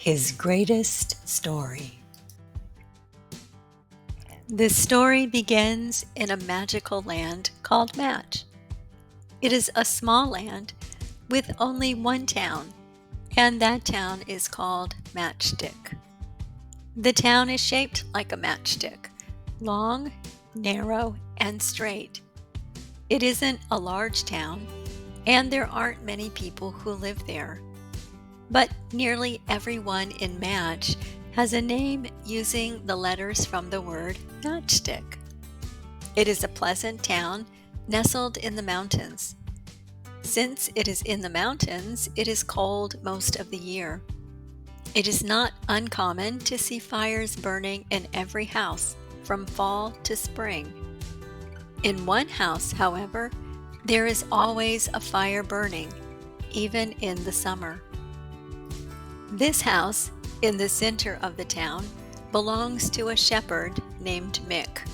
His greatest story. This story begins in a magical land called Match. It is a small land with only one town, and that town is called Matchstick. The town is shaped like a matchstick, long, narrow, and straight. It isn't a large town, and there aren't many people who live there. But nearly everyone in Match has a name using the letters from the word matchstick. It is a pleasant town nestled in the mountains. Since it is in the mountains, it is cold most of the year. It is not uncommon to see fires burning in every house from fall to spring. In one house, however, there is always a fire burning, even in the summer. This house, in the center of the town, belongs to a shepherd named Mick.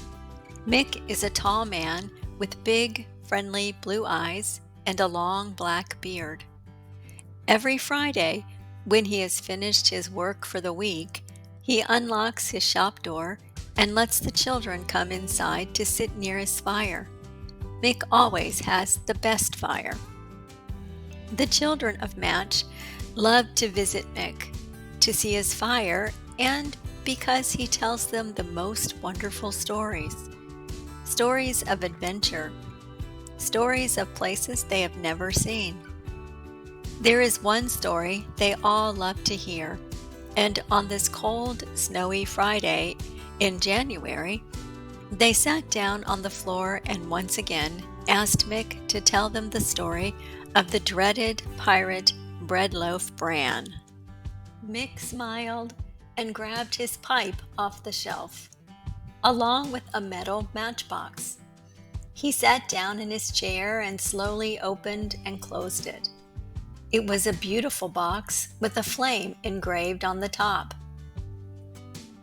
Mick is a tall man with big, friendly blue eyes and a long black beard. Every Friday, when he has finished his work for the week, he unlocks his shop door and lets the children come inside to sit near his fire. Mick always has the best fire. The children of Match love to visit Mick, to see his fire, and because he tells them the most wonderful stories. Stories of adventure. Stories of places they have never seen. There is one story they all love to hear, and on this cold, snowy Friday in January, they sat down on the floor and once again asked Mick to tell them the story of the dreaded pirate bread loaf Bran. Mick smiled and grabbed his pipe off the shelf, along with a metal matchbox. He sat down in his chair and slowly opened and closed it. It was a beautiful box with a flame engraved on the top.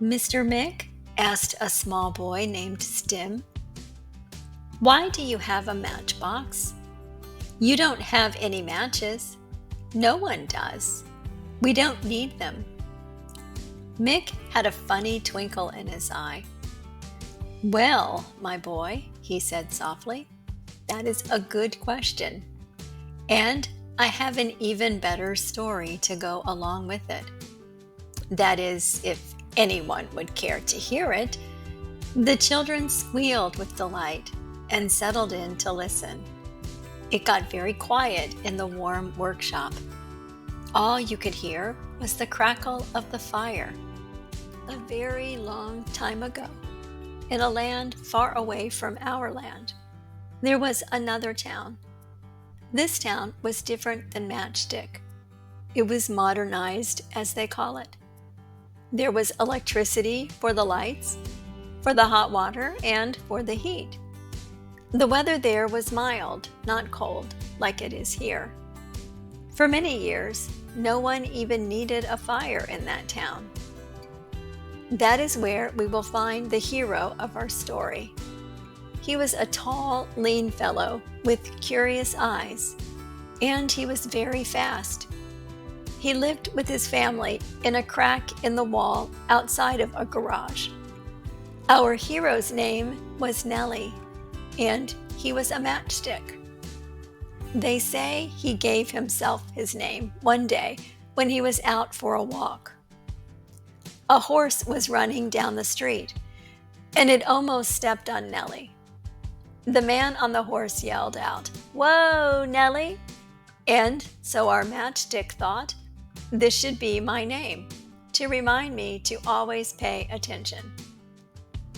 "Mr. Mick?" asked a small boy named Stim. "Why do you have a matchbox? You don't have any matches. No one does. We don't need them." Mick had a funny twinkle in his eye. "Well, my boy," he said softly, "that is a good question. And I have an even better story to go along with it. That is, if anyone would care to hear it." The children squealed with delight and settled in to listen. It got very quiet in the warm workshop. All you could hear was the crackle of the fire. A very long time ago, in a land far away from our land, there was another town. This town was different than Matchstick. It was modernized, as they call it. There was electricity for the lights, for the hot water, and for the heat. The weather there was mild, not cold, like it is here. For many years, no one even needed a fire in that town. That is where we will find the hero of our story. He was a tall, lean fellow with curious eyes, and he was very fast. He lived with his family in a crack in the wall outside of a garage. Our hero's name was Nelly, and he was a matchstick. They say he gave himself his name one day when he was out for a walk. A horse was running down the street, and it almost stepped on Nelly. The man on the horse yelled out, "Whoa, Nelly!" And so our matchstick thought, this should be my name, to remind me to always pay attention.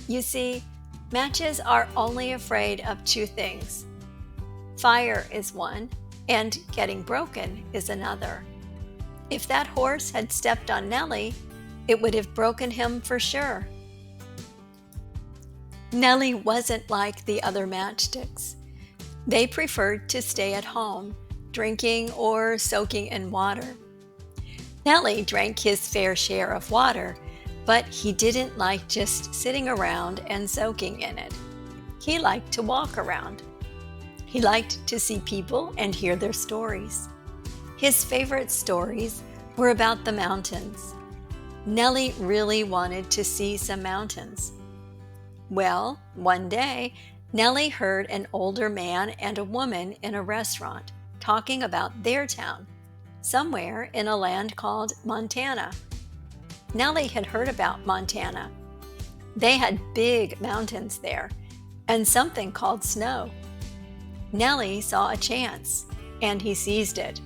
You see, matches are only afraid of two things. Fire is one, and getting broken is another. If that horse had stepped on Nelly, it would have broken him for sure. Nelly wasn't like the other matchsticks. They preferred to stay at home, drinking or soaking in water. Nelly drank his fair share of water, but he didn't like just sitting around and soaking in it. He liked to walk around. He liked to see people and hear their stories. His favorite stories were about the mountains, Nelly really wanted to see some mountains. Well, one day, Nelly heard an older man and a woman in a restaurant talking about their town, somewhere in a land called Montana. Nelly had heard about Montana. They had big mountains there and something called snow. Nelly saw a chance, and he seized it.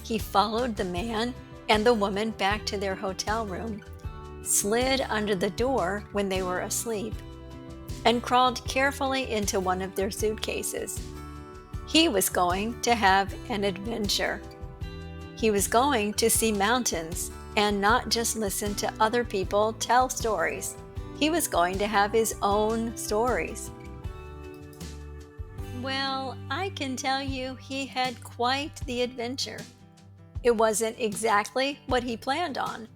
He followed the man and the woman back to their hotel room, slid under the door when they were asleep, and crawled carefully into one of their suitcases. He was going to have an adventure. He was going to see mountains and not just listen to other people tell stories. He was going to have his own stories. Well, I can tell you he had quite the adventure. It wasn't exactly what he planned on,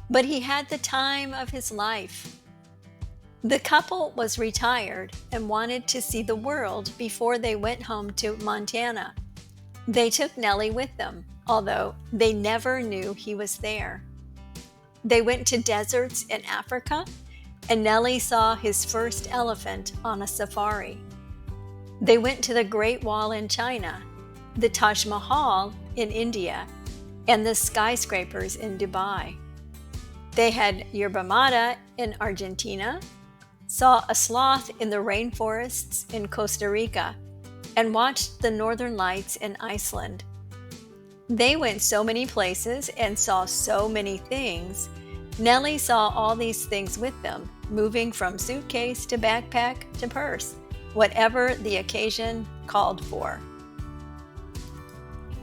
but he had the time of his life. The couple was retired and wanted to see the world before they went home to Montana. They took Nelly with them, although they never knew he was there. They went to deserts in Africa, and Nelly saw his first elephant on a safari. They went to the Great Wall in China, the Taj Mahal in India, and the skyscrapers in Dubai. They had Yerba in Argentina, saw a sloth in the rainforests in Costa Rica, and watched the northern lights in Iceland. They went so many places and saw so many things. Nelly saw all these things with them, moving from suitcase to backpack to purse, whatever the occasion called for.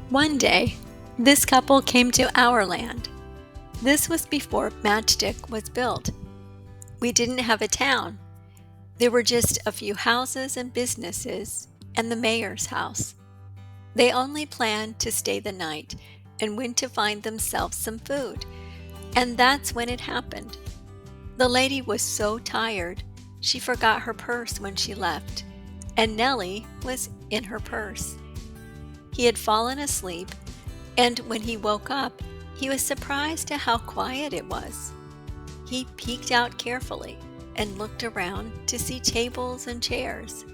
One day, this couple came to our land. This was before Matchstick was built. We didn't have a town. There were just a few houses and businesses and the mayor's house. They only planned to stay the night and went to find themselves some food. And that's when it happened. The lady was so tired, she forgot her purse when she left, and Nelly was in her purse. He had fallen asleep, and when he woke up, he was surprised at how quiet it was. He peeked out carefully and looked around to see tables and chairs.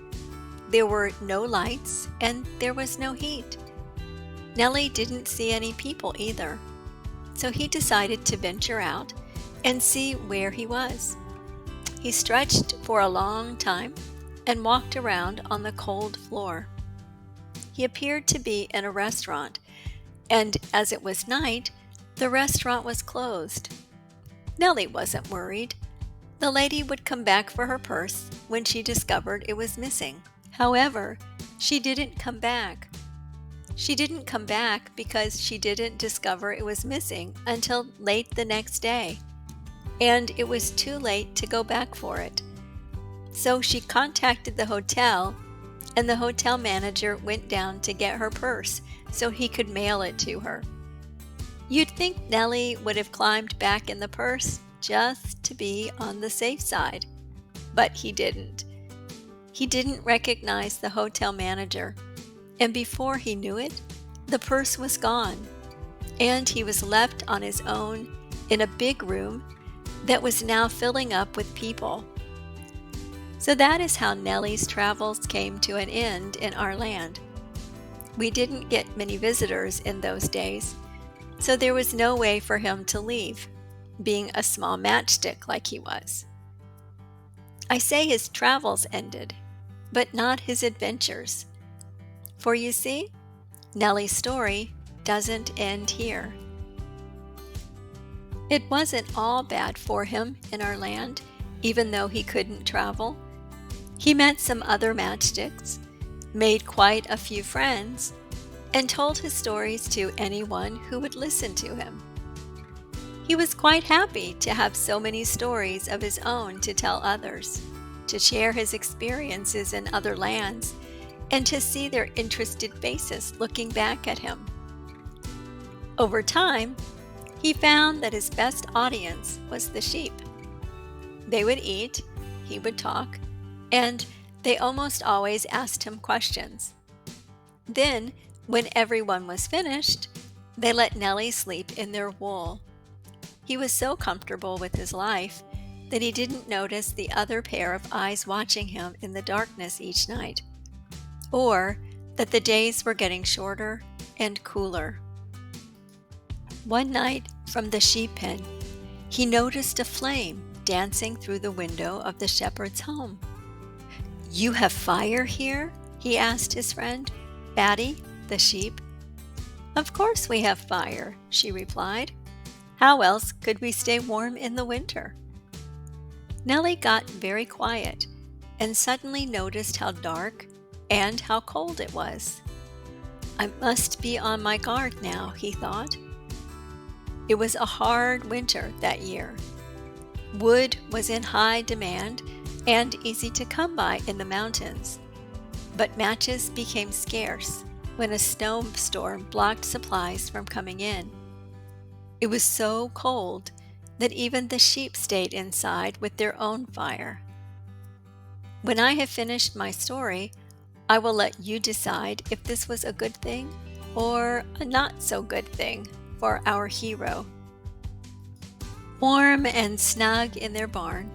There were no lights and there was no heat. Nelly didn't see any people either, so he decided to venture out and see where he was. He stretched for a long time and walked around on the cold floor. He appeared to be in a restaurant, and as it was night, the restaurant was closed. Nelly wasn't worried. The lady would come back for her purse when she discovered it was missing. However, she didn't come back. She didn't come back because she didn't discover it was missing until late the next day, and it was too late to go back for it. So she contacted the hotel, and the hotel manager went down to get her purse so he could mail it to her. You'd think Nelly would have climbed back in the purse just to be on the safe side, but he didn't. He didn't recognize the hotel manager, and before he knew it, the purse was gone, and he was left on his own in a big room that was now filling up with people. So that is how Nelly's travels came to an end in our land. We didn't get many visitors in those days, so there was no way for him to leave, being a small matchstick like he was. I say his travels ended, but not his adventures. For you see, Nelly's story doesn't end here. It wasn't all bad for him in our land, even though he couldn't travel. He met some other matchsticks, made quite a few friends, and told his stories to anyone who would listen to him. He was quite happy to have so many stories of his own to tell others, to share his experiences in other lands, and to see their interested faces looking back at him. Over time, he found that his best audience was the sheep. They would eat, he would talk, and they almost always asked him questions. Then, when everyone was finished, they let Nelly sleep in their wool. He was so comfortable with his life that he didn't notice the other pair of eyes watching him in the darkness each night, or that the days were getting shorter and cooler. One night, from the sheep pen, he noticed a flame dancing through the window of the shepherd's home. "You have fire here?" he asked his friend, Fatty, the sheep. "Of course we have fire," she replied. "How else could we stay warm in the winter?" Nelly got very quiet and suddenly noticed how dark and how cold it was. "I must be on my guard now," he thought. It was a hard winter that year. Wood was in high demand and easy to come by in the mountains, but matches became scarce when a snowstorm blocked supplies from coming in. It was so cold that even the sheep stayed inside with their own fire. When I have finished my story, I will let you decide if this was a good thing or a not so good thing for our hero. Warm and snug in their barn,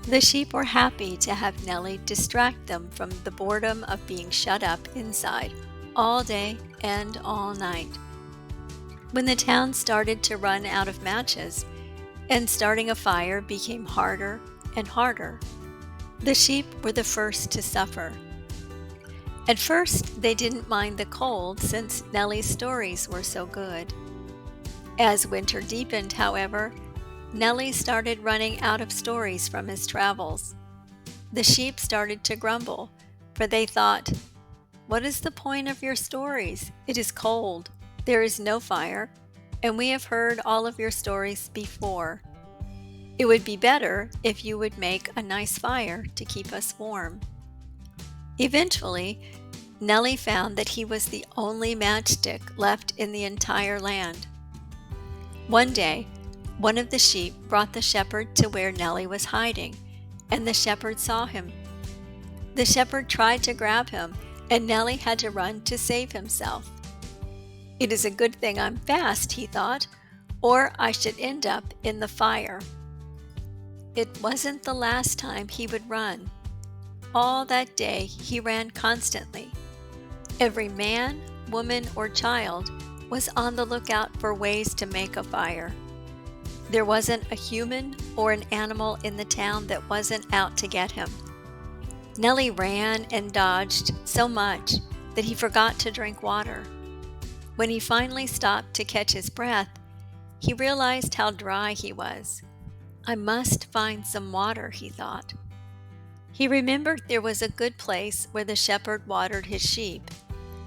the sheep were happy to have Nelly distract them from the boredom of being shut up inside all day and all night. When the town started to run out of matches and starting a fire became harder and harder, the sheep were the first to suffer. At first, they didn't mind the cold since Nelly's stories were so good. As winter deepened, however, Nelly started running out of stories from his travels. The sheep started to grumble, for they thought, "What is the point of your stories? It is cold, there is no fire, and we have heard all of your stories before. It would be better if you would make a nice fire to keep us warm." Eventually, Nelly found that he was the only matchstick left in the entire land. One day, one of the sheep brought the shepherd to where Nelly was hiding, and the shepherd saw him. The shepherd tried to grab him, and Nelly had to run to save himself. "It is a good thing I'm fast," he thought, "or I should end up in the fire." It wasn't the last time he would run. All that day he ran constantly. Every man, woman, or child was on the lookout for ways to make a fire. There wasn't a human or an animal in the town that wasn't out to get him. Nelly ran and dodged so much that he forgot to drink water. When he finally stopped to catch his breath, he realized how dry he was. "I must find some water," he thought. He remembered there was a good place where the shepherd watered his sheep,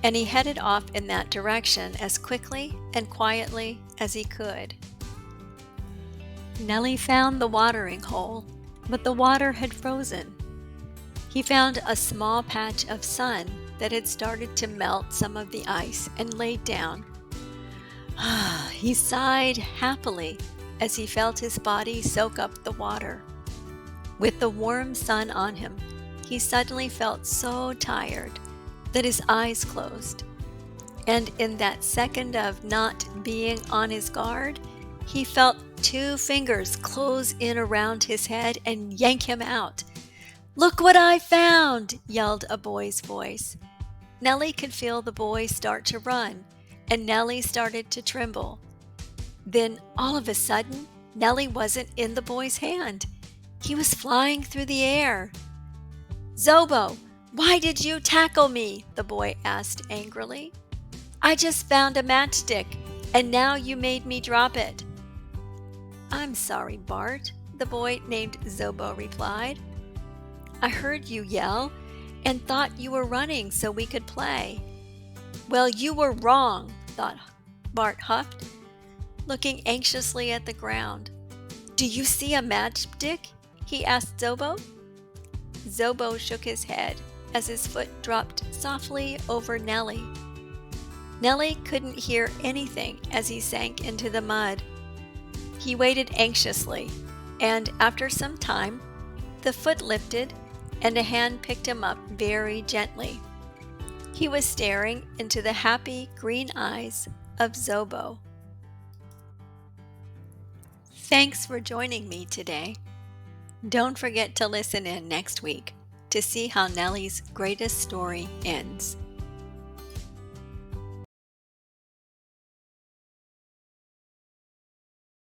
and he headed off in that direction as quickly and quietly as he could. Nelly found the watering hole, but the water had frozen. He found a small patch of sun that had started to melt some of the ice and laid down. He sighed happily as he felt his body soak up the water. With the warm sun on him, he suddenly felt so tired that his eyes closed. And in that second of not being on his guard, he felt 2 fingers close in around his head and yank him out. "Look what I found!" yelled a boy's voice. Nelly could feel the boy start to run, and Nelly started to tremble. Then, all of a sudden, Nelly wasn't in the boy's hand. He was flying through the air. "Zobo, why did you tackle me?" the boy asked angrily. "I just found a matchstick, and now you made me drop it." "I'm sorry, Bart," the boy named Zobo replied. "I heard you yell and thought you were running so we could play." "Well, you were wrong," Bart huffed, looking anxiously at the ground. "Do you see a matchstick?" he asked Zobo. Zobo shook his head as his foot dropped softly over Nelly. Nelly couldn't hear anything as he sank into the mud. He waited anxiously, and after some time, the foot lifted and a hand picked him up very gently. He was staring into the happy green eyes of Zobo. Thanks for joining me today. Don't forget to listen in next week to see how Nelly's greatest story ends.